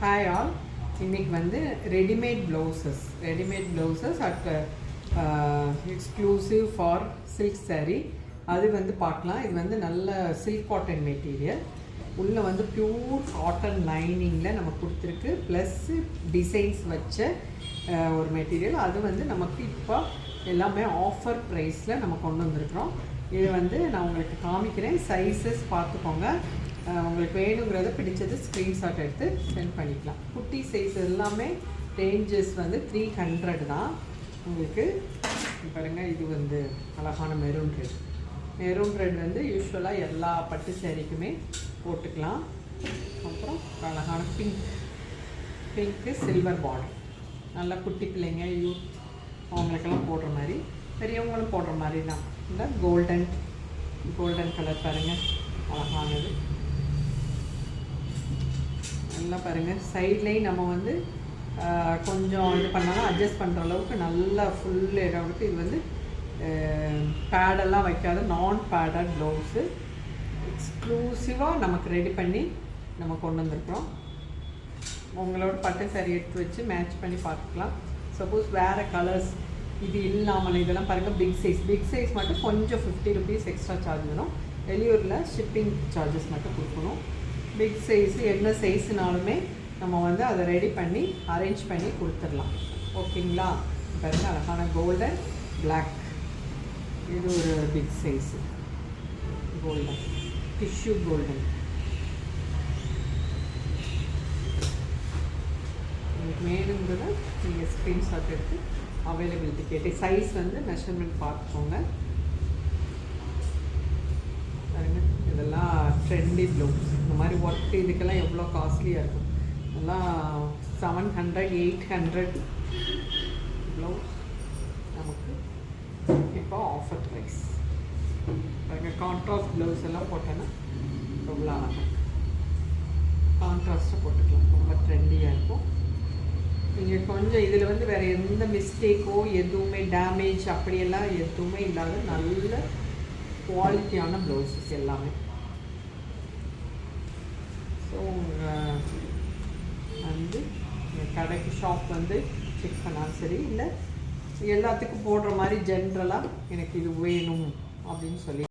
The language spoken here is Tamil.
Hi all. இன்றைக்கி வந்து readymade blouses at exclusive for silk saree அது வந்து பார்க்கலாம். இது வந்து நல்ல சில்க் காட்டன் மெட்டீரியல், உள்ளே வந்து ப்யூர் காட்டன் லைனிங்கில் நம்ம கொடுத்துருக்கு, ப்ளஸ்ஸு டிசைன்ஸ் வச்ச ஒரு மெட்டீரியல். அது வந்து நமக்கு இப்போ எல்லாமே ஆஃபர் ப்ரைஸில் நம்ம கொண்டு வந்திருக்கிறோம். இது வந்து நான் உங்களுக்கு காமிக்கிறேன், சைஸஸ் பார்த்துக்கோங்க. உங்களுக்கு வேணுங்கிறத பிடிச்சது ஸ்க்ரீன்ஷாட் எடுத்து சென்ட் பண்ணிக்கலாம். குட்டி சைஸ் எல்லாமே ரேஞ்சஸ் வந்து 300 தான். உங்களுக்கு பாருங்கள், இது வந்து அழகான மெரூன் ரெட் வந்து யூஸ்வலாக எல்லா பட்டு சேரீக்குமே போட்டுக்கலாம். அப்புறம் அழகான பிங்க்கு சில்வர் பார்டர், நல்லா குட்டி பிள்ளைங்க அவங்களுக்கெல்லாம் போடுற மாதிரி, பெரியவங்களும் போடுற மாதிரி தான். இந்த கோல்டன் கலர் பாருங்கள், அழகானது. நல்லா பாருங்கள், சைட்லேயும் நம்ம வந்து கொஞ்சம் இது பண்ணாலும் அட்ஜஸ்ட் பண்ணுற அளவுக்கு நல்லா ஃபுல் இடத்துக்கு. இது வந்து பேடெல்லாம் வைக்காத நான் பேடட் ப்ளவுஸு எக்ஸ்க்ளூசிவாக நமக்கு ரெடி பண்ணி நம்ம கொண்டு வந்திருக்கிறோம். உங்களோட பட்டு சாரி எடுத்து வச்சு மேட்ச் பண்ணி பார்த்துக்கலாம். சப்போஸ் வேறு கலர்ஸ் இது இல்லாமல் இதெல்லாம் பாருங்கள், பிக் சைஸ் மட்டும் கொஞ்சம் 50 rupees எக்ஸ்ட்ரா சார்ஜ் வரும். வெளியூரில் ஷிப்பிங் சார்ஜஸ் மட்டும் கொடுக்கணும். பிக் சைஸு என்ன சைஸுனாலுமே நம்ம வந்து அதை ரெடி பண்ணி அரேஞ்ச் பண்ணி கொடுத்துடலாம். ஓகேங்களா? பாருங்கள், அழகான கோல்டன் பிளாக், இது ஒரு big size golden tissue golden. உங்களுக்கு வேணுங்கிறத நீங்கள் ஸ்க்ரீன்ஷாட் எடுத்து அவைலபிலிட்டி கேட்டு சைஸ் வந்து மெஷர்மெண்ட் பார்த்துக்கோங்க. இதெல்லாம் ட்ரெண்டி ப்ளவுஸ். இந்த மாதிரி ஒர்க் இதுக்கெல்லாம் எவ்வளோ காஸ்ட்லியாக இருக்கும். இதெல்லாம் 700-800 ப்ளவுஸ் நமக்கு இப்போ ஆஃபர் ப்ரைஸ். பாருங்கள், கான்ட்ராஸ்ட் ப்ளவுஸ் எல்லாம் போட்டோன்னா எவ்வளோ ஆகும். கான்ட்ராஸ்ட்டாக போட்டுக்கலாம், ரொம்ப ட்ரெண்டியாக இருக்கும். நீங்கள் கொஞ்சம் இதில் வந்து வேறு எந்த மிஸ்டேக்கோ எதுவுமே டேமேஜ் அப்படியெல்லாம் எதுவுமே இல்லாத நல்ல குவாலிட்டியான ப்ளவுஸஸ் எல்லாமே. ஸோ வந்து கடைக்கு ஷாப் வந்து செக் பண்ணாலும் சரி, இல்லை எல்லாத்துக்கும் போடுற மாதிரி ஜென்ரலாக எனக்கு இது வேணும் அப்படின்னு சொல்லி